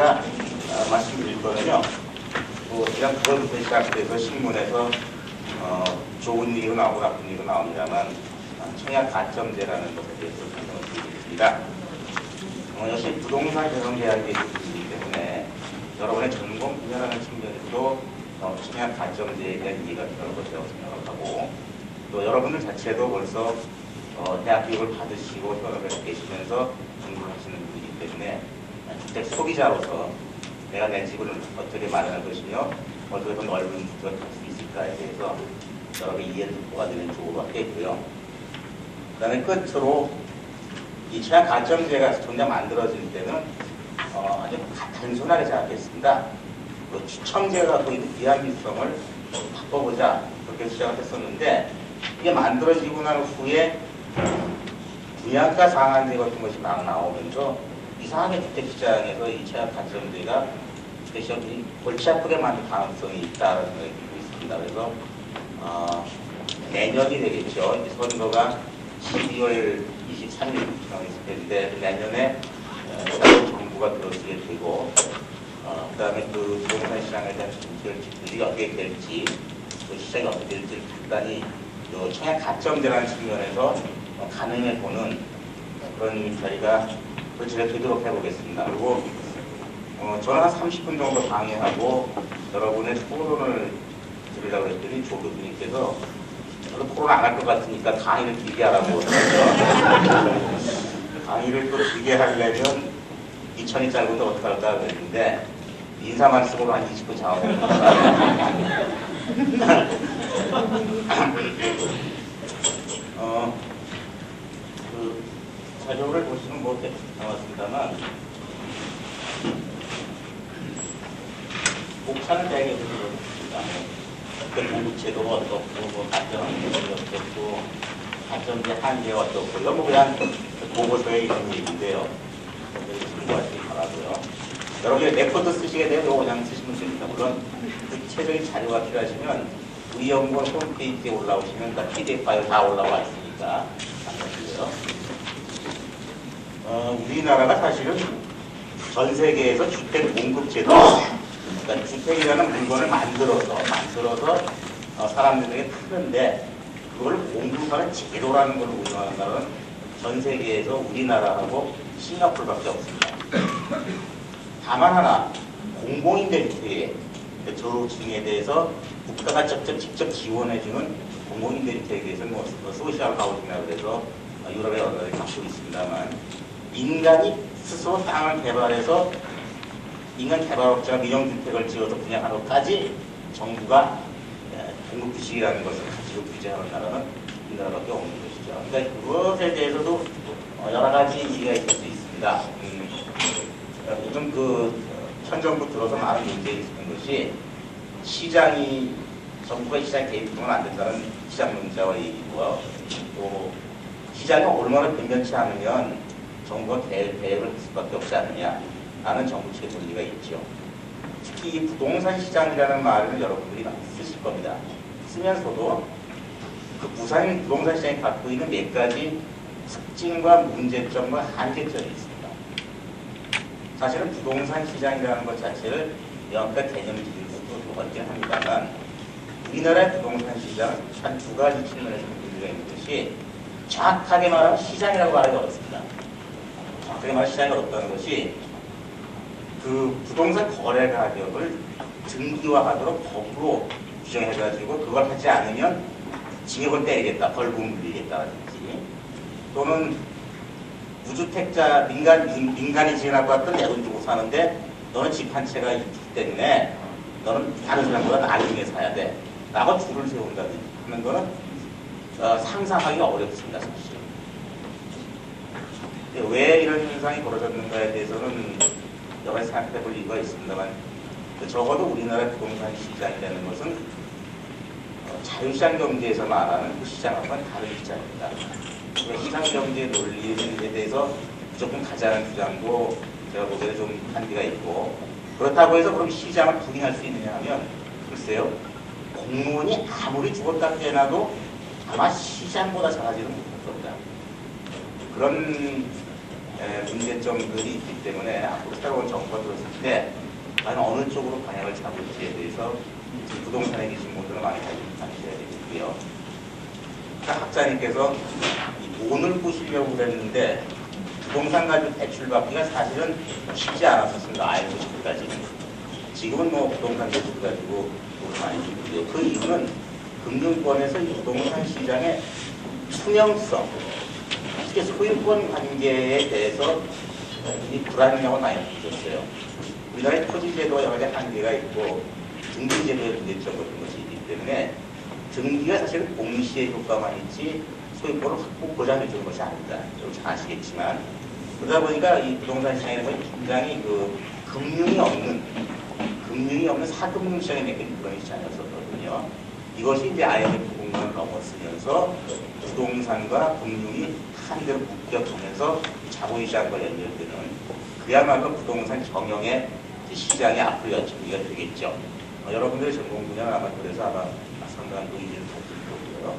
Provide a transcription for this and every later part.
제가 말씀드릴 거는요. 그냥 그것부터 시작돼서 신문에서 좋은 일이 나오고 나쁜 일이 나옵니다만 청약 가점제라는 것에 대해서 설명을 드리겠습니다. 역시 부동산 개선 계약이 있기 때문에 여러분의 전공 분야라는 측면에서도 청약 가점제에 대한 이해가 필요할 것이라고 생각을 하고, 또 여러분들 자체도 벌써 대학 교육을 받으시고 현업에 계시면서 공부를 하시는 분이기 때문에 주택 소비자로서 내가 내 집을 어떻게 마련할 것이며 어떻게 더 넓은 주택을 갈 수 있을까에 대해서 여러분의 이해를 돕고가 되는 조언을 하겠고요. 그 다음에 끝으로 이 청약 가점제가 정작 만들어질 때는 아주 단순하게 생각했습니다. 그 추첨제가 갖고 있는 비합리성을 바꿔보자, 그렇게 시작을 했었는데, 이게 만들어지고 난 후에 분양가 상한제 같은 것이 막 나오면서 이상하게 주택시장에서 이 청약 가점제가 주택시장이 골치 아프게 만들 가능성이 있다는 생각이 들고 있습니다. 그래서 내년이 되겠죠. 이제 선거가 12월 23일 있을 텐데, 내년에 새로운 정부가 들어서게 되고, 그 다음에 그 부동산 시장에 대한 정책들이 어떻게 될지, 그 시장이 어떻게 될지 간단히 청약 가점제라는 측면에서 가능해보는 그런 자리가 제가 되도록 해보겠습니다. 그리고 저는 한 30분 정도 강의하고 여러분의 토론을 드리려고 했더니 조 교수님께서 저도 토론 안 할 것 같으니까 강의를 길게 하라고 하더라고요. 강의를 또 길게 하려면 2천이 짧은데 어떡할까 그랬는데 인사 말씀으로 한 20분 잡아봅니다. 그 자료를 보시면 뭐 이렇게 나왔습니다만, 목차는 대개 그렇습니다. 공급제도가 어떻고, 가점제가 어떻고, 가점제 한계가 어떻고, 이건 뭐 그냥 보고서에 있는 얘기인데요. 참고하시기 바라고요. 여러분이 레포트 쓰시게 되면 이거 그냥 쓰시면 됩니다. 물론 구체적인 자료가 필요하시면 우리 연구원 홈페이지에 올라오시면 다 PDF 파일 다 올라와 있으니까 참고하시고요. 우리나라가 사실은 전 세계에서 주택 공급제도, 그러니까 주택이라는 물건을 만들어서 사람들에게 파는데 그걸 공급하는 제도라는 걸 운영하는 나라는 전 세계에서 우리나라하고 싱가포르밖에 없습니다. 다만 하나, 공공임대 주택의 저층에 대해서 국가가 직접 지원해주는 공공임대 주택에 대해서는 소셜 하우징이라고 해서 유럽의 여러 나라에 갖고 있습니다만, 인간이 스스로 땅을 개발해서 인간 개발업자가 민영주택을 지어서 분양하는 것까지 정부가 공급주식이라는 것을 가지고 규제하는 나라는 우리나라밖에 없는 것이죠. 그러니까 그것에 대해서도 여러 가지 얘기가 있을 수 있습니다. 요즘 현 정부 들어서 많은 문제가 있었던 것이 정부가 시장에 개입하면 안 된다는 시장 논자와 얘기고요. 또 시장이 얼마나 변변치 않으면 정부가 대응을 할 수밖에 없지 않느냐라는 정부측의 논리가 있죠. 특히 이 부동산 시장이라는 말을 여러분들이 많이 쓰실 겁니다. 쓰면서도 그 부동산 시장이 갖고 있는 몇 가지 특징과 문제점과 한계점이 있습니다. 사실은 부동산 시장이라는 것 자체를 명확한 개념을 지을 수도 없긴 합니다만, 우리나라의 부동산 시장은 한 두 가지 측면에서 문제가 있는 것이, 정확하게 말하면 시장이라고 말하기 어렵습니다. 정확하게 말하면 시장이 어렵다는 것이, 그 부동산 거래 가격을 등기화하도록 법으로 규정해가지고 그걸 하지 않으면 징역을 때리겠다, 벌금 물리겠다라든지, 또는 무주택자, 민간이 지어놓고 왔던 내 돈 주고 사는데 너는 집 한 채가 있기 때문에 너는 다른 사람보다 나중에 사야 돼 라고 줄을 세운다든지 하는 거는 상상하기가 어렵습니다, 사실. 왜 이런 현상이 벌어졌는가에 대해서는 여러 가지 생각해 볼 이유가 있습니다만, 적어도 우리나라 부동산 시장이라는 것은 자유시장 경제에서 말하는 그 시장하고는 다른 시장입니다. 시장 경제의 논리에 대해서 무조건 가자는 주장도 제가 보기에는 좀 한계가 있고, 그렇다고 해서 그럼 시장을 부인할 수 있느냐 하면, 글쎄요, 공무원이 아무리 죽었다 깨어나도 아마 시장보다 잘하지는 못할 겁니다. 그런 문제점들이 있기 때문에 앞으로 새로운 정부가 들었을 때 과연 어느 쪽으로 방향을 잡을지에 대해서 부동산에 계신 분들은 많이 가셔야 되겠고요. 학자님께서 돈을 꾸시려고 그랬는데 부동산 가지고 대출 받기가 사실은 쉽지 않았었습니다. 알고 싶기까지는. 지금은 뭐 부동산 대출 가지고 돈을 많이 주고요. 그 이유는 금융권에서 이 부동산 시장의 투명성, 특히 소유권 관계에 대해서 이 불안감을 많이 느꼈어요. 우리나라의 토지제도가 여러 가지 한계가 있고 등기제도의 문제점 같은 것이 있기 때문에 등기가 사실은 공시의 효과만 있지 소유권을 확보 보장해 주는 것이 아니다. 여러분 잘 아시겠지만 그러다 보니까 이 부동산 시장이라는 건 굉장히 금융이 없는 사금융 시장에 맥힌 그런 시장이었었거든요. 이것이 이제 IMF 공간을 넘었으면서 부동산과 금융이 한 대로 묶여가면서 자본시장과 연결되는 그야말로 부동산 경영의 시장이 앞으로 연출기가 되겠죠. 여러분들의 전공 분야는 아마 그래서 아마 상당한 의미를 가지고 있고요.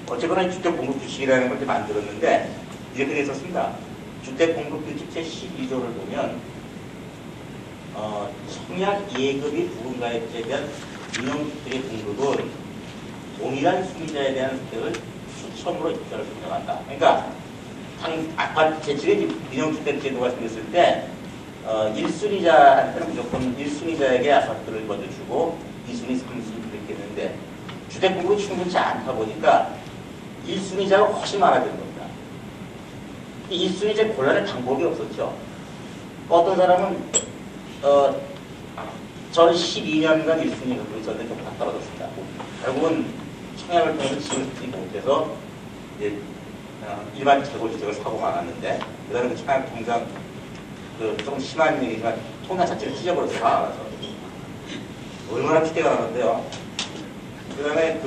어쨌거나 주택공급규칙이라는 걸 만들었는데 이렇게 되어 있었습니다. 주택공급규칙 제12조를 보면 청약 예금이 부분가액제에 대한 민영주택의 공급은 동일한 수익자에 대한 주택을 추첨으로 입자를 선정한다. 그러니까 아파트 제7의 민영주택 제도가 생겼을 때 1순위자한테는 무조건 1순위자에게 아파트를 먼저 주고 2순위, 3순위 이렇게 했는데 주택공급이 충분치 않다 보니까 1순위자가 훨씬 많아지는 겁니다. 1순위자 곤란할 방법이 없었죠. 어떤 사람은 저는 12년간 1순위 갖고 있었는데 좀 다 떨어졌습니다. 결국은 청약을 통해서 집을 쓰지 못해서 이제 일반 재고주택을 사고 말았는데 그 다음에 그 청약 통장 조금 심한 얘기지만 통장 자체를 찢어버려서 나와서 얼마나 피해가 나는데요. 그 다음에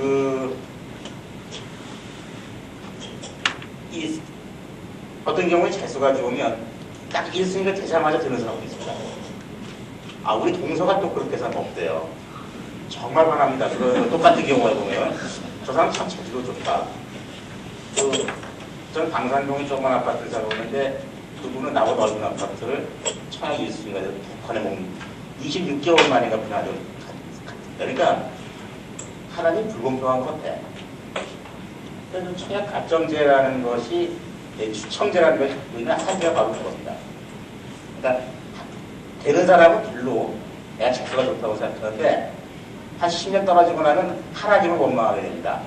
어떤 경우에 재수가 좋으면 딱 1순위가 되자마자 되는 사람도 있습니다. 우리 동서가 또 그렇게 사람 없대요. 정말 화납니다. 똑같은 경우에 보면 저 사람 참 재주도 좋다. 저는 방산동에 조그만 아파트를 살았는데 그분은 나보다 넓은 아파트를 청약 1순위가 돼서 북한에 먹는 26개월 만인가 분할을 그러니까 하나님 불공평한 것 같아. 그래서 청약 가점제라는 것이 추첨제라는 것이 갖고 있는 한계가 바로 그겁니다. 그러니까 되는 사람은 별로 내가 재수가 좋다고 생각하는데 한 10년 떨어지고 나면 하나님을 원망하게 됩니다.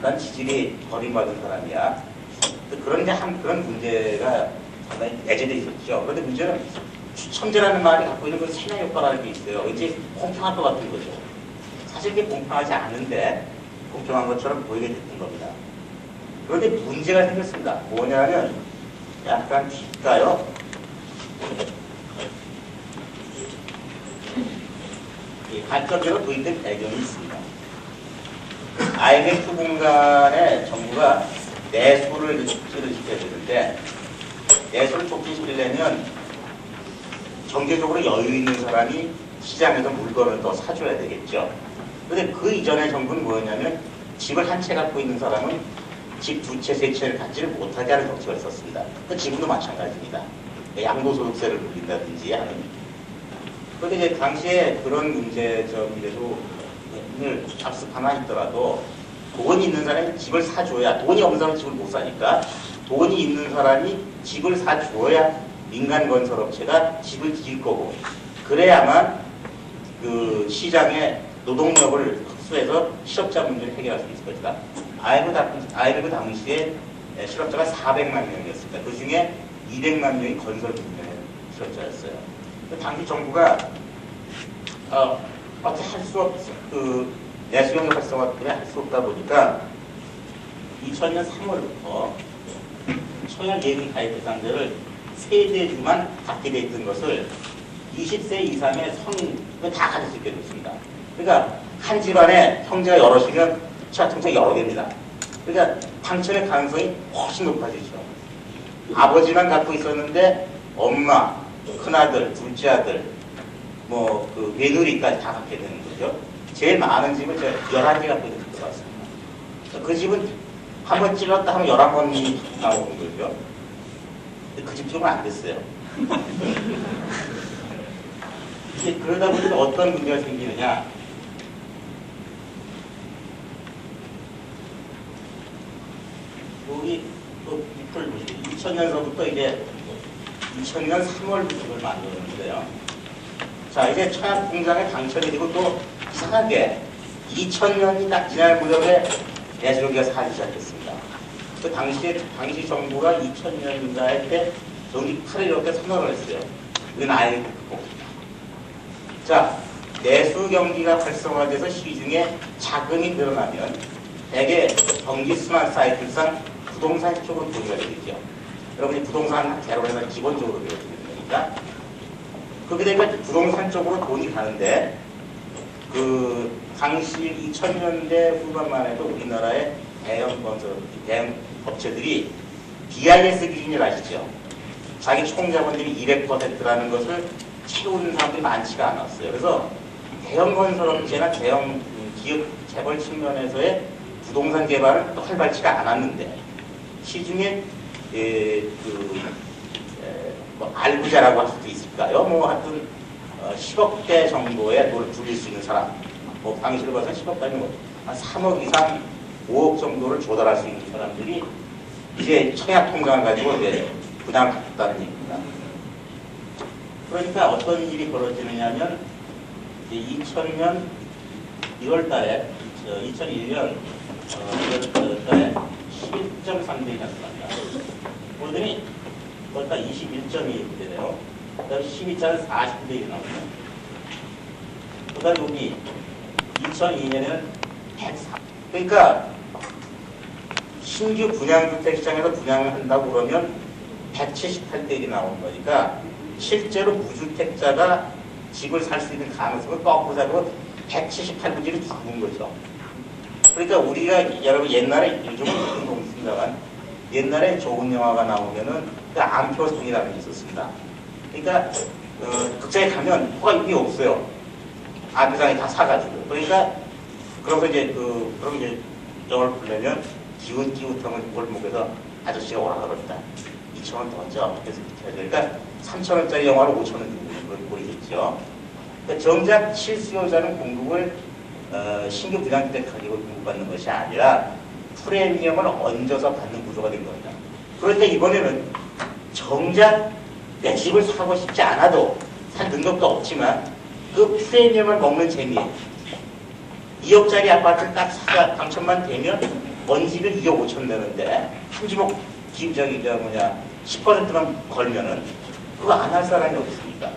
난 지질이 버림받은 사람이야. 그런 문제가 상당히 내재되어 있었죠. 그런데 문제는 추첨제라는 말이 갖고 있는 그 세뇌 효과라는 게 있어요. 왠지 공평할 것 같은 거죠. 사실 그게 공평하지 않은데 공평한 것처럼 보이게 됐던 겁니다. 그런데 문제가 생겼습니다. 뭐냐면 약간 뒷가요. 관점제로 도입된 배경이 있습니다. IMF 공간에 정부가 내수를 촉진을 시켜야 되는데 내수를 촉진시키려면 경제적으로 여유 있는 사람이 시장에서 물건을 더 사줘야 되겠죠. 그런데 그 이전의 정부는 뭐였냐면 집을 한 채 갖고 있는 사람은 집 두 채, 세 채를 갖지를 못하게 하는 정책을 썼습니다. 지금도 마찬가지입니다. 양도소득세를 물린다든지 하는. 그런데 이제 당시에 그런 문제점이라도 답습 하나 있더라도 돈이 있는 사람이 집을 사줘야, 돈이 없는 사람은 집을 못 사니까 돈이 있는 사람이 집을 사줘야 민간건설업체가 집을 지을 거고, 그래야만 그 시장에 노동력을 흡수해서 실업자 문제를 해결할 수 있을 것이다. IMF 당시에 실업자가 400만 명이었습니다. 그 중에 200만 명이 건설 분야의 실업자였어요. 당시 정부가 어떻게 할 수 없어, 내수경력 활성화 때문에 할 수 없다 보니까 2000년 3월부터 청약 예금 가입 대상자를 세대주만 갖게 돼 있던 것을 20세 이상의 성인을 다 가질 수 있게 됐습니다. 그러니까 한 집안에 형제가 여럿이면 청약 통장이 여러 개입니다. 그러니까 당첨의 가능성이 훨씬 높아지죠. 아버지만 갖고 있었는데 엄마, 큰아들, 둘째 아들, 며느리까지 다 갖게 되는 거죠. 제일 많은 집은 제가 11개 갖고 있는 것 같습니다. 그 집은 한 번 찔렀다 하면 11번이 나오는 거죠. 근데 그 집중은 안 됐어요. 이게 그러다 보니까 어떤 문제가 생기느냐. 여기 또 잎을 보시죠. 2000년서부터 이제 2000년 3월부터 그걸 만들었는데요. 자, 이제 청약 공장에 당첨이 되고 또 이상하게 2000년이 딱 지날 무렵에 내수기가 사기 시작했습니다. 그 당시 정부가 2000년인가에 때 정기 8일 이렇게 선언을 했어요. 이건 아예 극복입니다. 자, 내수 경기가 활성화돼서 시중에 자금이 늘어나면 대개 경기 순환 사이클상 부동산 쪽으로 돈이 되겠죠. 여러분이 부동산 개론에서 기본적으로 배워주는 거니까. 그렇게 되니까 부동산 쪽으로 돈이 가는데, 그 당시 2000년대 후반만 해도 우리나라의 대형 건설, 대형 업체들이 BIS 기준을 아시죠? 자기 총자본들이 200%라는 것을 채우는 사람들이 많지가 않았어요. 그래서 대형 건설 업체나 대형 기업 재벌 측면에서의 부동산 개발은 또 활발치가 않았는데, 시중에 뭐 알부자라고 할 수도 있을까요? 뭐 하여튼 10억대 정도의 돈을 불릴 수 있는 사람, 뭐 당시로 봐서 10억까지 한 3억 이상 5억 정도를 조달할 수 있는 사람들이 이제 청약 통장을 가지고 이제 분양을 받았다는 얘기입니다. 그러니까 어떤 일이 벌어지느냐면 2000년 1월 달에 2001년 1월 달에 11.3대 났습니다. 그러더니 그러니까 21.2 되네요. 그 다음에 12자는 40대 나옵니다. 그 다음에 여기 2002년에는 104. 그러니까 신규 분양주택 시장에서 분양을 한다고 그러면 178대 나오는 거니까 실제로 무주택자가 집을 살 수 있는 가능성은 거꾸로 잡고 178부지를 죽은 거죠. 그러니까 우리가 여러분 옛날에 요즘은 너무 있습니다만 옛날에 좋은 영화가 나오면은 그 안표성이라는 게 있었습니다. 그러니까 극장에 가면 뭐가 이게 없어요. 안표상이 다 사가지고. 그러니까 그러면서 이제 그럼 이제 영화를 보려면 기웃기웃하면 골목에서 아저씨가 오라 그럽니다. 2,000원 더 얹어. 그래서 이렇게 해야 되니까 3,000원짜리 영화를 5,000원 주고 보이겠죠. 그러니까 정작 실수요자는 공급을 신규 분양주택 가격을 공급받는 것이 아니라 프리미엄을 얹어서 받는 구조가 된 겁니다. 그런데 이번에는 정작 내 집을 사고 싶지 않아도 살 능력도 없지만 그 프리미엄을 먹는 재미에 2억짜리 아파트를 딱 사가 당첨만 되면 원집을 2억 5천 내는데 한 주먹 저기 10%만 걸면은 그거 안 할 사람이 어디 있습니까?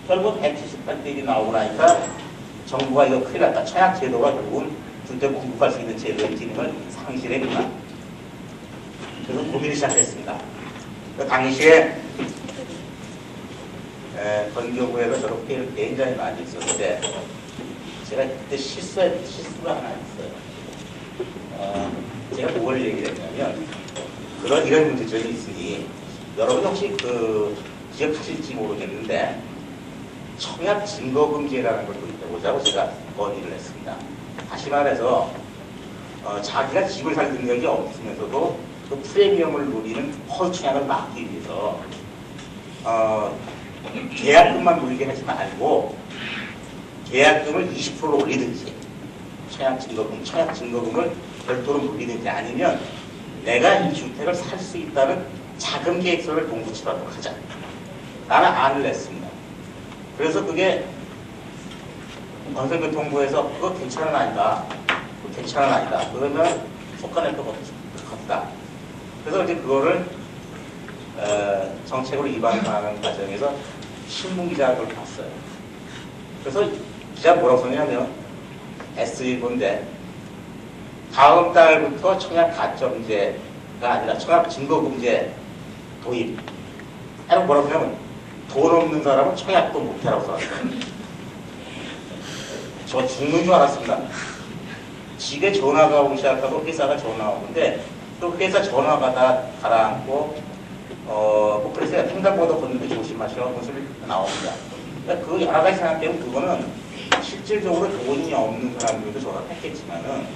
결국 178대1이 나오고 나니까 정부가 이거 큰일 났다. 청약 제도가 결국은 주택 공급할 수 있는 제도의 기능을 상실했구나. 그래서 고민을 시작했습니다. 그 당시에 건교구에서 저렇게 굉장히 많이 있었는데 제가 그때 실수가 하나 있어요. 제가 뭘 얘기를 했냐면 이런 문제점이 있으니 여러분 혹시 기억하실지 모르겠는데 청약 증거금지라는 걸 또 있다고 제가 건의를 했습니다. 다시 말해서 자기가 집을 살 능력이 없으면서도 그 프리미엄을 노리는 허위청약을 막기 위해서 계약금만 물게 하지 말고 계약금을 20%로 올리든지 청약 증거금을 별도로 물리든지 아니면 내가 이 주택을 살 수 있다는 자금 계획서를 공부치도록 하자. 나는 안을 냈습니다. 그래서 그게 건설교통부에서 그거 괜찮은 아니다. 그거 괜찮은 아니다. 그러면 속간할 것 같다. 그래서 이제 그거를 정책으로 위반하는 과정에서 신문기자가 그걸 봤어요. 그래서 기자가 뭐라고 썼냐면 S1인데 다음 달부터 청약 가점제가 아니라 청약 증거금제 도입. 해놓고 뭐라고 하냐면 돈 없는 사람은 청약도 못해라고 써놨어요. 저 죽는 줄 알았습니다. 집에 전화가 오기 시작하고 회사가 전화가 오는데 또 회사 전화가 다 가라앉고 그래서 횡단보도 걷는데 조심하시라고 소리 나옵니다. 그러니까 그 여러 가지 생각되면 그거는 실질적으로 돈이 없는 사람들도 전화를 했겠지만은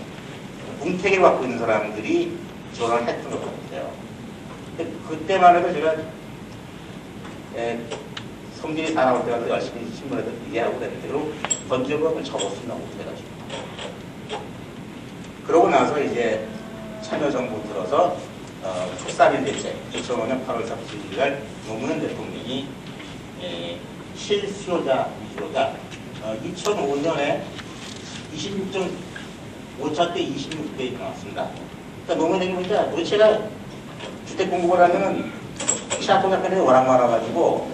공택을 갖고 있는 사람들이 전화를 했던 것 같아요. 그때만 해도 제가 성질이 다 나올 때마다 열심히 신문에도 얘기하고 그랬는데, 그리고 건조법을 접었습니다. 못해가지고. 그러고 나서 이제 참여정부 들어서 13일 대책, 2005년 8월 31일 날 노무현 대통령이 실수요자 위주로다 2005년에 26.5차 때 26대 나왔습니다. 그러니까 노무현 대통령이 보니까 도대체가 주택 공급을 하면은 시아통약관이 워낙 많아가지고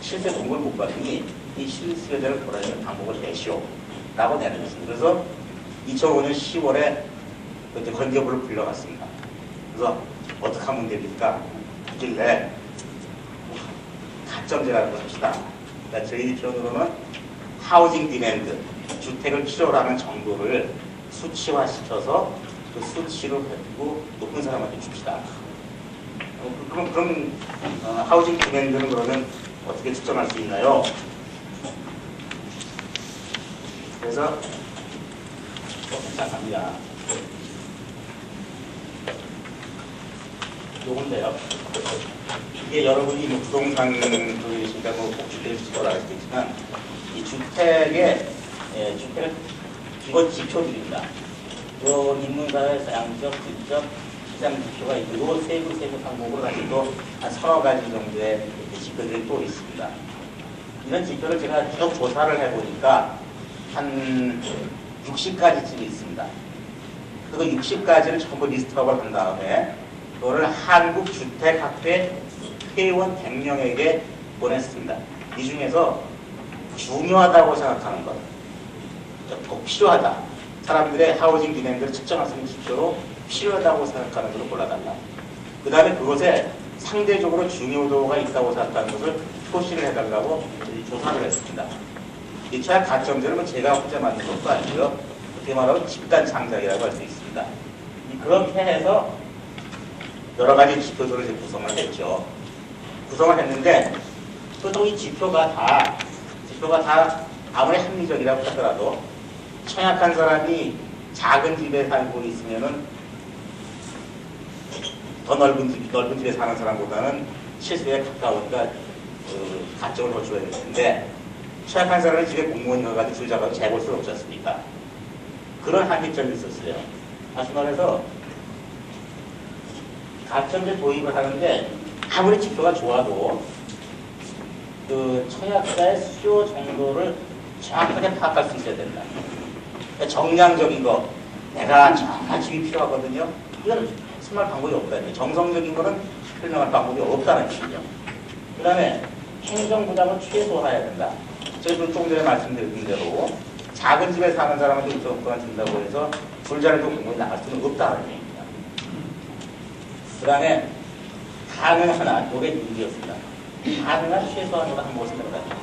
실제 공급을 못 받으니 이 실수요자를 돌아다니는 방법을 내시오 라고 내놓았습니다. 그래서 2005년 10월에 그때 건조부를 불러갔습니다. 그래서 어떻게 하면 됩니까? 하길래 가점제라는 걸 합시다. 그러니까 저희 표현으로는 하우징 디맨드, 주택을 필요로 하는 정도를 수치화시켜서 그 수치로 가지고 높은 사람한테 줍시다. 그럼 하우징 디맨드는 그러면 어떻게 측정할 수 있나요? 그래서 시작합니다. 요건데요. 이게 여러분이 뭐 부동산 쪽이니까 뭐 복주택을 지어라 수도 있지만 이 주택의 주택의 기본 지표들입니다. 요 인문사회, 양적, 질적, 시장 지표가 있고 요 세부 항목으로 가지고 한 서너 가지 정도의 지표들이 또 있습니다. 이런 지표를 제가 쭉 조사를 해보니까 한 60가지쯤 있습니다. 그 60가지를 전부 리스트업을 한 다음에 그거를 한국주택학회 회원 100명에게 보냈습니다. 이 중에서 중요하다고 생각하는 것, 꼭 필요하다. 사람들의 하우징 디맨드를 측정할 수 있는 지표로 필요하다고 생각하는 것을 골라달라. 그 다음에 그것에 상대적으로 중요도가 있다고 생각하는 것을 표시를 해달라고 조사를 했습니다. 이 최악 가점제는 제가 혼자 만든 것도 아니고요. 어떻게 말하면 집단 창작이라고 할 수 있습니다. 그렇게 해서 여러 가지 지표들을 구성을 했죠. 구성을 했는데 또 이 지표가 다 아무리 합리적이라고 하더라도 청약한 사람이 작은 집에 살고 있으면은 더 넓은 집에 사는 사람보다는 실수에 가까우니까 가점을 더 줘야 될 텐데 청약한 사람이 집에 공무원이 가가지고 줄 잡아도 재볼 수는 없지 않습니까? 그런 한계점이 있었어요. 다시 말해서 가점제 도입을 하는데 아무리 지표가 좋아도 그 청약자의 수요 정도를 정확하게 파악할 수 있어야 된다. 그러니까 정량적인 거, 내가 정말 집이 필요하거든요. 이건 정말 방법이 없다는 정성적인 거는 설명할 방법이 없다는 얘기죠. 그 다음에 행정부담을 최소화해야 된다. 저희도 조금 전에 말씀드린 대로 작은 집에 사는 사람한테 2천 동안 준다고 해서 불자리도 공무원이 나갈 수는 없다는 얘기입니다. 그 다음에 가능한 요게 문제였습니다. 가능한 최소한으로 한 것을 생각합니다.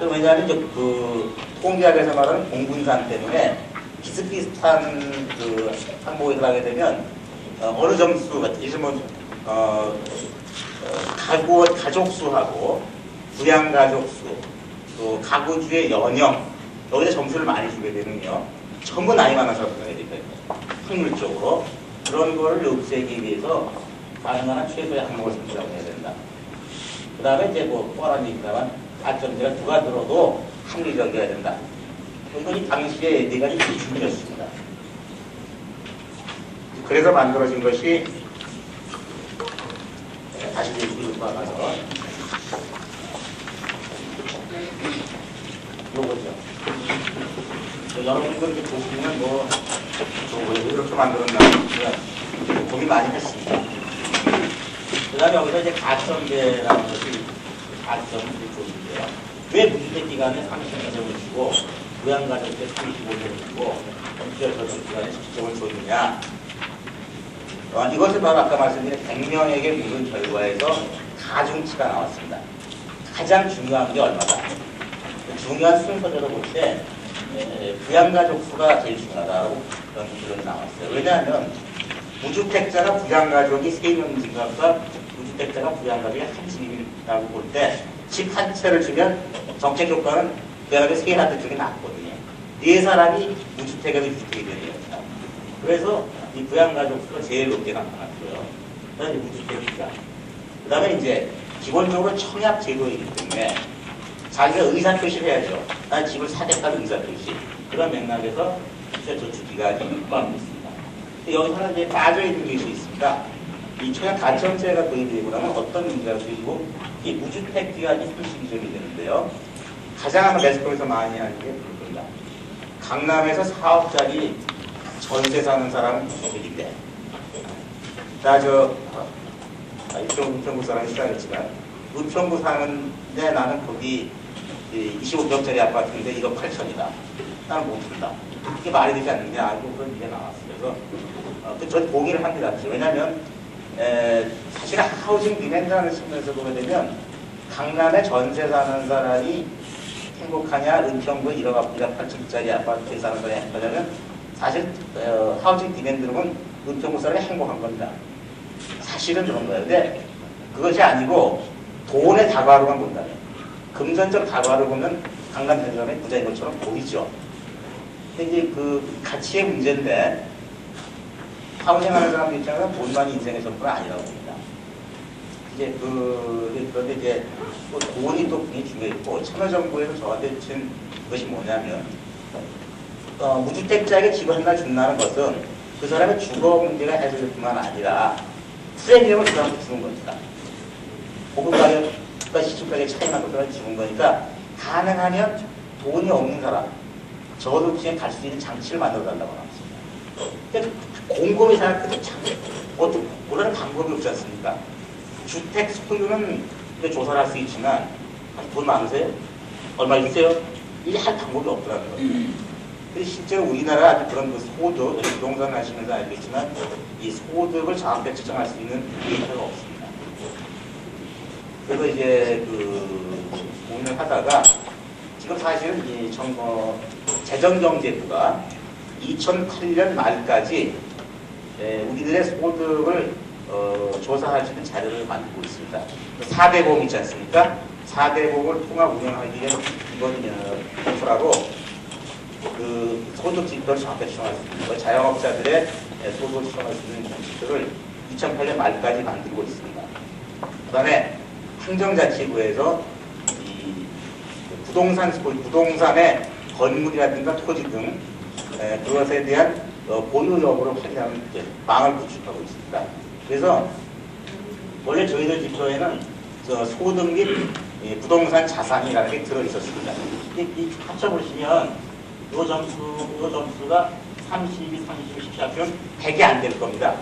왜냐하면 그 통계학에서 말하는 공분산 때문에 비슷비슷한 그 항목에 들어가게 되면 어느 점수 같은 예를 가족 수하고 부양 가족 수, 또 가구주의 연령 여기다 점수를 많이 주게 되면요 전부 나이 많은 사람들이 되니까 확률적으로 그런 거를 없애기 위해서 가능한 최소의 항목을 선정해야 된다. 그 다음에 이제 뭐 뻔한 얘기지만 가점제가 누가 들어도 합리적이어야 된다. 이건 이 당시에 네 가지 기준이었습니다. 그래서 만들어진 것이 다시 얘기로 돌아가서 요거죠. 여러분들 이렇게 보시면 뭐 왜 이렇게 만들었나 고민 많이 했습니다. 그 다음에 여기서 이제 가점제라는 것이 가점을 줬는데요. 왜 무주택 기간에 30점을 주고 부양가족 때 35점을 주고 범죄저축 기간에 10점을 줬느냐. 이것을 바로 아까 말씀드린 100명에게 물은 결과에서 가중치가 나왔습니다. 가장 중요한 게 얼마다? 중요한 순서대로 볼 때 부양가족 수가 제일 중요하다고 그런 기준이 나왔어요. 왜냐하면 무주택자가 부양가족이 3명 집값과 무주택자가 부양가족이 한 집이라고 볼 때 집 한 채를 주면 정책 효과는 부양가족이 3 쪽이 낫거든요. 4사람이 무주택에서 주택이 되는 겁니다. 그래서 이 부양가족 수가 제일 높게 나타났고요. 그다음에 무주택자. 그 다음에 이제 기본적으로 청약 제도이기 때문에 자기가 의사표시를 해야죠. 난 집을 사겠다는 의사표시. 그런 맥락에서 저축기간이 포함되어 있습니다. 여기서는 이제 빠져있는 것이 있습니다. 이 청약 가점제가 도입되고 나면 어떤 문제가 생기고 이 무주택 기간이 32점이 되는데요. 가장 아마 매스컴에서 많이 하는 게 그겁니다. 강남에서 4억짜리 전세 사는 사람은 100인데 은평구 사람이 시작했지만 은평구 사는데 나는 거기 25평짜리 아파트인데 이거 8천이다. 나는 못 든다. 이게 말이 되지 않는데 알고 그런 얘기가 나왔어요. 그래서 저는 동의를 합니다. 왜냐하면 사실 하우징 디맨드라는 측면에서 보게 되면 강남에 전세 사는 사람이 행복하냐, 은평구에 1억 8천짜리 아파트에 사는 사람이 행복하냐면 사실 하우징 디맨드는 은평구 사람이 행복한 겁니다. 사실은 그런 거예요. 근데 그것이 아니고 돈의 다과로만 본다면, 금전적 다과로 보면 강남 현장의 부자인 것처럼 보이죠. 근데 이제 그 가치의 문제인데 하우징하는 사람들 입장에서는 돈만이 인생의 전부는 아니라고 봅니다. 이제 그런데 이제 또 돈이 또 굉장히 중요했고, 참여정부에서 저한테 준 것이 뭐냐면, 무주택자에게 집을 하나 준다는 것은 그 사람의 주거 문제가 해소될 뿐만 아니라 프리미엄을 그 사람한테 주는 겁니다. 고급 가격과 시중 가격 차이만 그 사람한테 주는 거니까 가능하면 돈이 없는 사람, 저소득층에 갈 수 있는 장치를 만들어 달라고 나왔습니다. 그러니까 곰곰이 생각해도 참, 원래는 방법이 없지 않습니까? 주택 소유는 조사를 할 수 있지만, 돈 많으세요? 얼마 있으세요? 이게 할 방법이 없더라는 거예요. 근데 실제로 우리나라 아주 그런 그 소득, 부동산 하시면서 알겠지만, 이 소득을 정확하게 측정할 수 있는 데이터가 없습니다. 그래서 이제 고민을 하다가, 지금 사실은 이 재정경제부가 2008년 말까지 우리들의 소득을 조사할 수 있는 자료를 만들고 있습니다. 4대 보험 있지 않습니까? 4대 보험을 통합 운영하기 위해 이번 조사라고 그 소득 지표를 정확하게 추정할 수 있는 거예요. 자영업자들의 소득을 추정할 수 있는 지표를 2008년 말까지 만들고 있습니다. 그 다음에 행정자치부에서 이 부동산의 건물이라든가 토지 등 그것에 대한 보유 여부를 확인하는 망을 구축하고 있습니다. 그래서 원래 저희들 지표에는 소득 및 부동산 자산이라는 게 들어있었습니다. 이 합쳐보시면 이 점수가 32, 32, 10 합치면 100이 안 될 겁니다.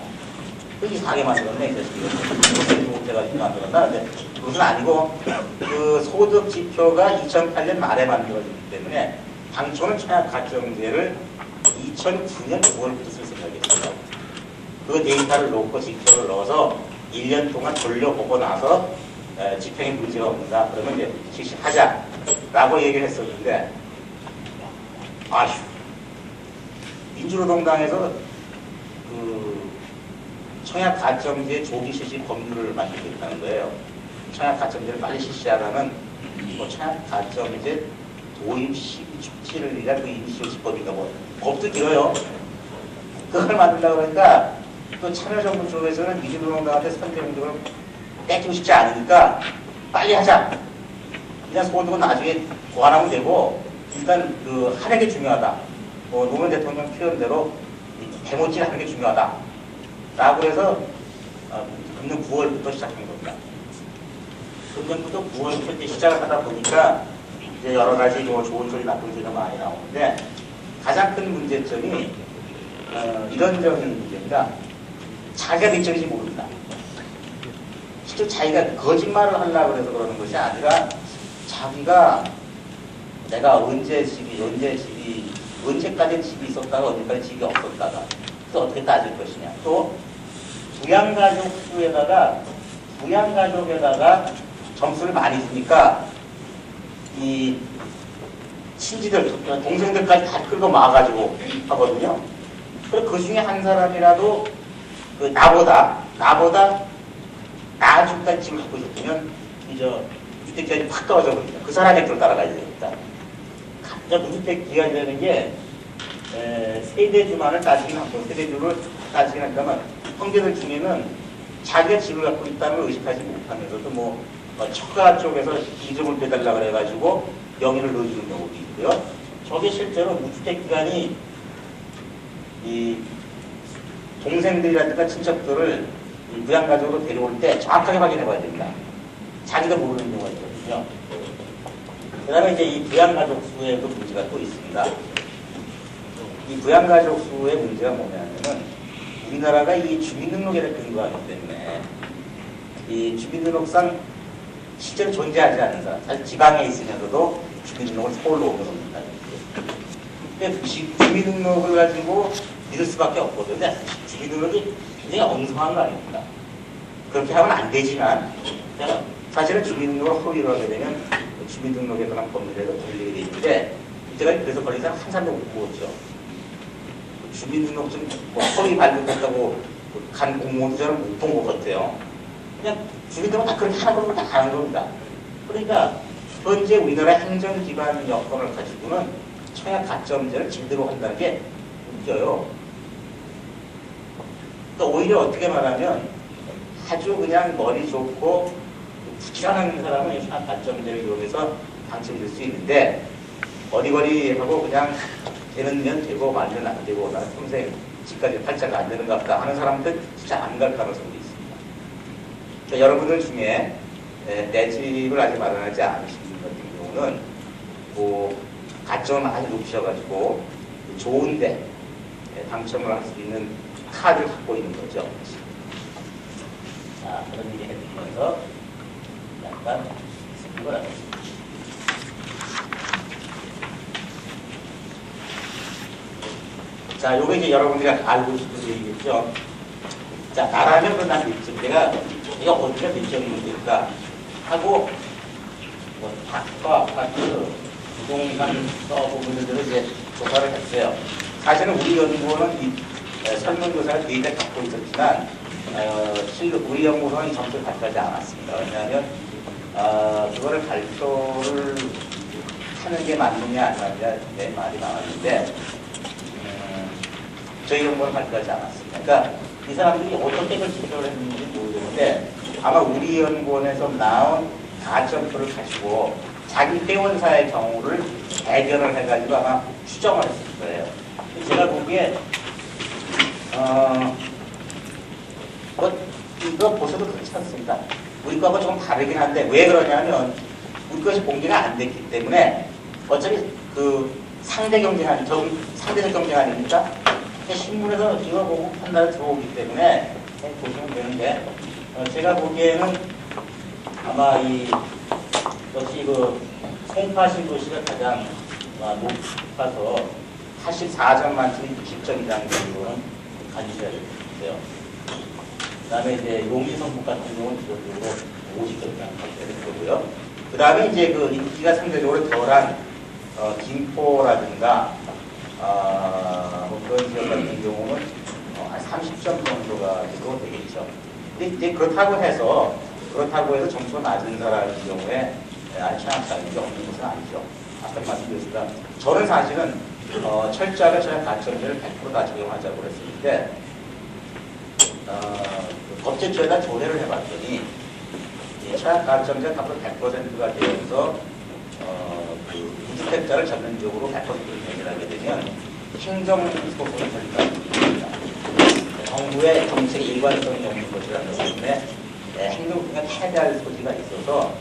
이상하게 만들었네, 이제 지금. 못해가지고 만들었나? 근데 그것은 아니고, 그 소득 지표가 2008년 말에 만들어졌기 때문에, 당초는 청약 가점제를 2009년 5월부터 쓸 생각이었어요. 그 데이터를 놓고 지표를 넣어서 1년 동안 돌려보고 나서 집행에 문제가 없는다. 그러면 이제 실시하자라고 얘기를 했었는데, 아휴, 민주노동당에서 청약 가점제 조기 실시 법률을 만들고 있다는 거예요. 청약 가점제를 빨리 실시하라는 청약 가점제 도입 시기 촉진을 위한 그 임시조치법인가 법도 길어요. 그걸 만들려고 그러니까 또 참여정부 쪽에서는 민주노동당한테 선제공격을 뺏기고 싶지 않으니까 빨리 하자. 그냥 소득은 나중에 보완하면 되고 일단 하는 게 중요하다. 노무현 대통령 표현대로 대못질 하는 게 중요하다. 라고 해서 금년 9월부터 시작한 겁니다. 금년부터 9월부터 이제 시작을 하다 보니까 이제 여러 가지 좋은 소리, 나쁜 소리가 많이 나오는데 가장 큰 문제점이 이런적인 문제입니다. 자기가 미적인지 모릅니다. 실제 자기가 거짓말을 하려고 해서 그러는 것이 아니라 자기가 내가 언제까지 집이 있었다가 언제까지 집이 없었다가 그래서 어떻게 따질 것이냐. 또 부양가족에다가 점수를 많이 주니까 이 친지들, 동생들까지 다 끌고 막아가지고 하거든요. 그래서 그 중에 한 사람이라도 나보다 나아줄까지 지금 갖고 있었으면 이제 무주택자들이 확 떨어져 버립니다. 그 사람의 길 따라가야 됩니다. 무주택 기간이라는 게 세대주만을 따지긴 하고 세대주를 따지긴 한다면 형제들 중에는 자기가 집을 갖고 있다는 걸 의식하지 못하면서도 처가 쪽에서 이름을 빼달라 그래가지고 명의를 넣어주는 경우도 있고요. 저게 실제로 무주택 기관이 이 동생들이라든가 친척들을 부양가족으로 데려올 때 정확하게 확인해 봐야 됩니다. 자기가 모르는 경우가 있거든요. 그 다음에 이제 이 부양가족 수에도 문제가 또 있습니다. 이 부양가족 수의 문제가 뭐냐면은 우리나라가 이 주민등록에를 근거하기 때문에 이 주민등록상 실제로 존재하지 않는 사람, 사실 지방에 있으면서도 주민등록을 서울로 옮겨놓는다. 근데 주민등록을 가지고 믿을 수밖에 없거든요. 주민등록이 굉장히 엉성한 거 아닙니까? 그렇게 하면 안 되지만 사실은 주민등록을 허위로 하게 되면 주민등록에 관한 법률에도 걸리게 돼 있는데 제가 그래서 걸린 사람 한 사람도 못 보았죠. 주민등록증 허위 발급했다고 간 공무원도 저는 못 본 것 같아요. 그냥 주민등록 다 그렇게 하는 걸로 다 하는 겁니다. 그러니까 현재 우리나라 행정기관 여건을 가지고는 청약 가점제를 제대로 한다는 게 웃겨요. 그러니까 오히려 어떻게 말하면 아주 그냥 머리 좋고 부지런한 사람은 청약 가점제를 이용해서 당첨될 수 있는데 어리거리하고 그냥 되는 되고 말면 안 되고 나는 평생 집까지 팔자가 안 되는가 보다 하는 사람들 진짜 안 갈 가능성도 있습니다. 그러니까 여러분들 중에 내 집을 아직 마련하지 않으신 분 같은 경우는 가점을 많이 높이셔가지고 좋은데 당첨을 할 수 있는 카드를 갖고 있는 거죠. 자, 그런 얘기 해드리면서 약간 이걸 하겠습니다. 자, 요게 이제 여러분들이 알고 싶은 얘기겠죠. 자, 나라면 그난 밀점. 내가 어디가 밀점이 문제일까 하고, 닥터, 아파트, 부동산 부분들을 이제 조사를 했어요. 사실은 우리 연구원은 이 설문조사를 데이터 갖고 있었지만, 우리 연구원은 이 점수를 발표하지 않았습니다. 왜냐하면, 그거를 발표를 하는 게 맞느냐, 안 맞느냐, 내 말이 나왔는데, 저희 연구는 발표하지 않았습니다. 그러니까 이 사람들이 어떻게 그걸 집결을 했는지 모르겠는데 아마 우리 연구원에서 나온 가점표를 가지고 자기 회원사의 경우를 대변을 해가지고 아마 추정을 했을 거예요. 제가 보기에 이거 보셔도 그렇지 않습니다. 우리 거하고 조금 다르긴 한데 왜 그러냐면 우리 것이 공개가 안 됐기 때문에 어차피 그 상대 경쟁 상대적 경쟁 아닙니까? 신문에서 이거 보고 판단을 들어오기 때문에 보시면 되는데 제가 보기에는 아마 역시 송파 신도시가 가장 높아서 84점 만점 60점이라는 정도는 가지셔야 되겠어요. 그 다음에 이제 용기성북 같은 경우는 기본적으로 50점이라는 걸 거고요. 그 다음에 이제 인기가 상대적으로 덜한 김포라든가 그런 지역 같은 경우는 한 30점 정도가 되겠죠. 근데 이제 그렇다고 해서 점수가 낮은 사람의 경우에 청약 자격이 없는 것은 아니죠. 아까 말씀드렸습니다. 저는 사실은 철저하게 청약 가점제를 100% 다 적용하자고 그랬었는데 법제처에다 조례를 해봤더니 청약 가점제가 앞으로 100%가 되면서 무주택자를 전면적으로 100%를 해결하게 되면 행정소송을 벌이다. 정부의 정책의 일관성이 없는 것이라는 때문에 행정소송에 패배할 소지가 있어서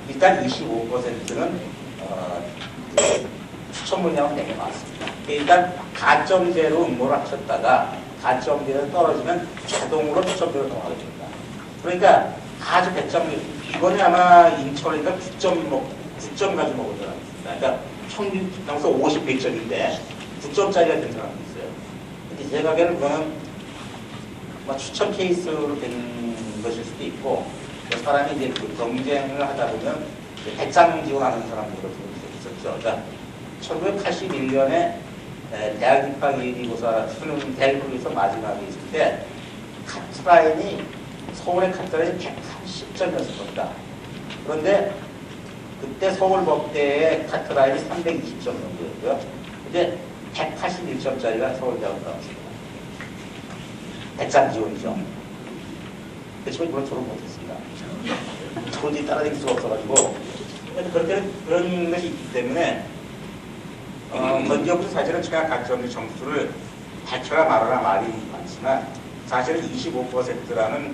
일단 25%는 추천 물량을 내려놨습니다. 일단 가점제로 응모를 하셨다가 가점제가 떨어지면 자동으로 추천료를 넘어가게 됩니다. 그러니까 아주 100점, 이번에 아마 인천이니까 9점 가지고 먹은 사람이 있습니다. 그러니까 평균 평소 50, 100점인데 9점짜리가 된 사람도 있어요. 근데 제 가게는 그거는 추천 케이스로 된 것일 수도 있고, 그 사람이 이제 경쟁을 하다 보면 배짱 지원하는 사람들 같은 것도 있었죠. 그러니까 1981년에 대학 입학 예비고사 수능 대학교에서 마지막에 있을 때 카트라인이 서울의 카트라인이 180점이었을 겁니다. 그런데 그때 서울법대의 카트라인이 320점 정도였고요. 근데 181점짜리가 서울대학을 나왔습니다. 배짱 지원이죠. 그렇지만 이번에 졸업 못했습니다. 도저히 따라다닐 수가 없어가지고. 그런 것이 있기 때문에 건기업도 사실은 청약 가점제 점수를 밝혀라 말아라 말이 많지만 사실은 25%라는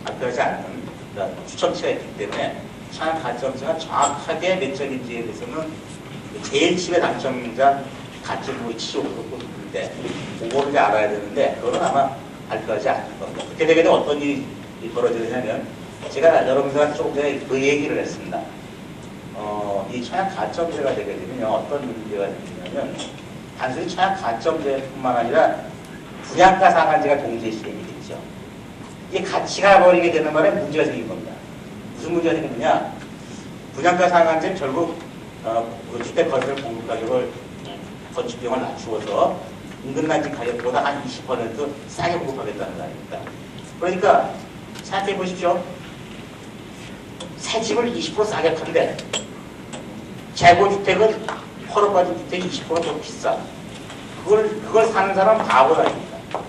발표하지 않는 추천치가 있기 때문에 청약 가점제가 정확하게 몇 점인지에 대해서는 제일 치매 당첨자 가점으로 치우고 있는데 그거를 이제 알아야 되는데 그거는 아마 발표하지 않을 겁니다. 그렇게 되게 되면 어떤 일이 벌어지냐면 제가 여러분들한테 조금 전에 그 얘기를 했습니다. 이 청약 가점제가 되게 되면 어떤 문제가 생기냐면 단순히 청약 가점제뿐만 아니라 분양가 상한제가 동시에 시행이 되죠. 이게 가치가 버리게 되는 바람에 문제가 생긴 겁니다. 무슨 문제가 생겼느냐? 분양가 상한제는 결국 그 주택 건설 공급 가격을 건축 비용을 낮추어서 인근단지 가격보다 한 20% 싸게 공급하겠다는 거 아닙니까? 그러니까 생각해 보십시오. 새 집을 20% 싸게 판대 재고주택은 허락받은 주택이 20%더 비싸. 그걸 사는 사람은 바보 아닙니까?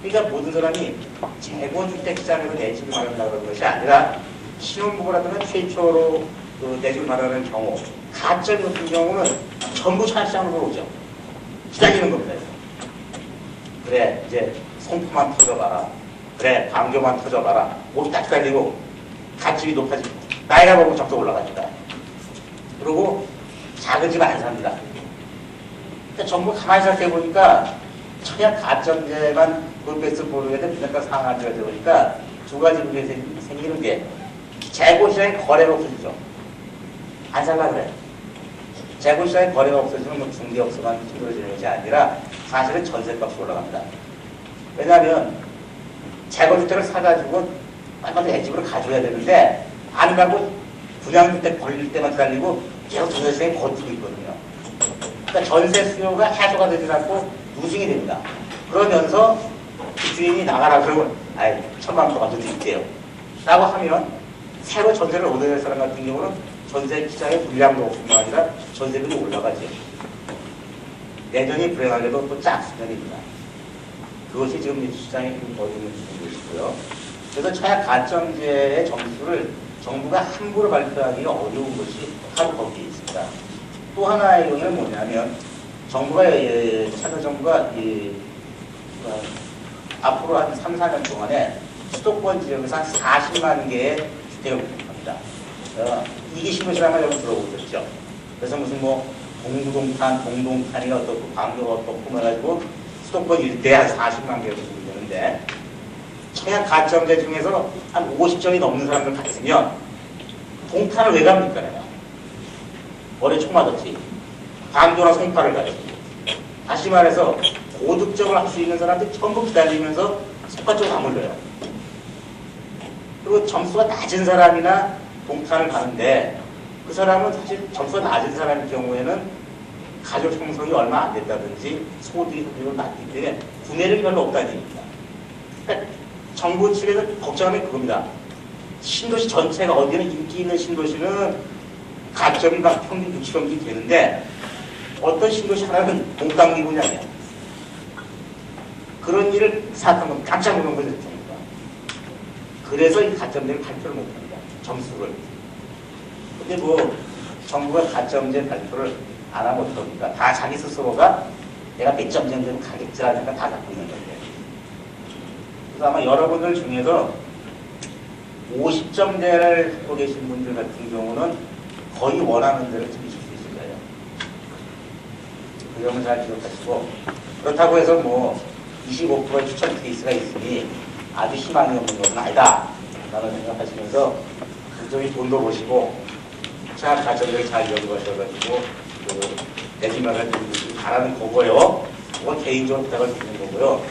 그러니까 모든 사람이 재고주택 시장에서 내 집을 마련하는 것이 아니라 신혼부부라든가 최초로 내 집을 마련하는 경우 가점 같은 경우는 전부 차시장으로 오죠. 기다리는 겁니다. 그래 이제 송포만 터져봐라. 그래 방교만 터져봐라. 모두 다 기다리고 가점이 높아지고 나이가 먹고 점점 올라갑니다. 그리고 작은 집 안 삽니다. 그러니까 전부 가만히 생각해보니까 청약 가점제만 골패스 보르게 된 분양가 상한제가 되니까 두 가지 문제가 생기는 게 재고시장에 거래가 없어지죠. 안 살라 그래. 재고시장에 거래가 없어지면 뭐 중개업소만 힘들어지는 것이 아니라 사실은 전세값이 올라갑니다. 왜냐하면 재고주택을 사가지고 빨리 내 집으로 가져야 되는데 안 가고 분양주택 벌릴 때만 기다리고 계속 전세시장에 거치고 있거든요. 그러니까 전세 수요가 해소가 되지 않고 누승이 됩니다. 그러면서 주인이 나가라 그러면 아이 1,000만 원 더 가져도 있대요. 라고 하면 새로 전세를 얻어낼 사람 같은 경우는 전세 시장의 물량도 없뿐만 아니라 전세금이 올라가죠. 내년이 불행하게도 또 짝수년입니다. 그것이 지금 시장에 어려움을 주는 것이고요. 그래서 청약 가점제의 점수를 정부가 함부로 발표하기가 어려운 것이 바로 거기에 있습니다. 또 하나의 경우는 뭐냐면 정부가 참여정부가 앞으로 한 3, 4년 동안에 수도권 지역에서 한 40만 개의 주택을 공급합니다. 이게 신도시라는 걸 여러분 들어보셨죠? 그래서 무슨 뭐 동부동탄, 동동탄이 어떻고 광교가 어떻고 해가지고 수도권 일대에 한 40만 개가 공급되는데 청약 가점제 중에서 한 50점이 넘는 사람들 같으면 동탄을 왜 갑니까? 머리에 총 맞았지. 광교나 송파를 가야지. 다시 말해서 고득점을 할 수 있는 사람들이 전부 기다리면서 송파 쪽으로 다 몰려요. 그리고 점수가 낮은 사람이나 동탄을 가는데 그 사람은 사실 점수가 낮은 사람의 경우에는 가족 형성이 얼마 안 됐다든지 소득이 낮기 때문에 구매력이 별로 없다는 얘기입니다. 그러니까 정부 측에서 걱정하는 게 그겁니다. 신도시 전체가 어디는 인기 있는 신도시는 가점이 막 평균 60, 70이 되는데 어떤 신도시 하나는 동강 기분이 아니야. 그런 일을 생각한 건 깜짝 놀란 거죠. 정부가. 그래서 이 가점제를 발표를 못합니다. 점수를. 근데 뭐 정부가 가점제 발표를 안 하면 어떡합니까? 다 자기 스스로가 내가 몇 점 정도로 가겠지라는 생각 다 갖고 있는 건데. 그래서 아마 여러분들 중에서 50점대를 하고 계신 분들 같은 경우는 거의 원하는 대로 들으실 수 있을 거예요. 그 점을 잘 기억하시고 그렇다고 해서 뭐 25%의 추천 케이스가 있으니 아주 희망이 없는 것은 아니다 라는 생각하시면서 그쪽이 돈도 보시고 청약 가점제를 잘 연구하셔가지고 내지마를 바라는 거고요. 그건 개인적으로 부탁을 드리는 거고요.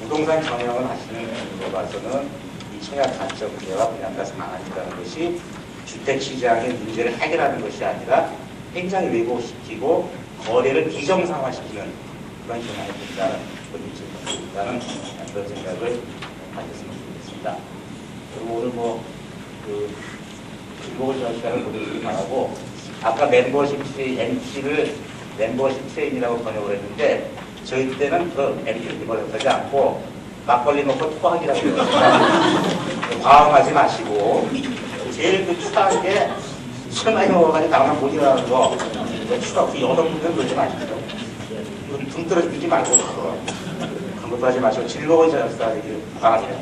부동산 경영을 하시는 분으로 봐서는 이 청약 가점제와 분양가 상한제라는 것이 주택 시장의 문제를 해결하는 것이 아니라 굉장히 왜곡시키고 거래를 비정상화시키는 그런 경향이 된다는 그런 생각을 가졌으면 좋겠습니다. 그리고 오늘 즐거운 시간을 보내주기만 하고 아까 멤버십 트레인, MT를 멤버십 트레인이라고 번역을 했는데 저희 때는 그 MT를 번역하지 않고 막걸리 먹고 토하기라고 그래요. 과음하지 마시고 제일 그 추가한 게 술 많이 먹어가지고 다음날 못 일어나는 거 추가 그 여성분들 그러지 마십시오. 이건 등 떨어져 주지 말고 그런 것도 하지 마시고 즐거운 저녁 되길 바랍니다.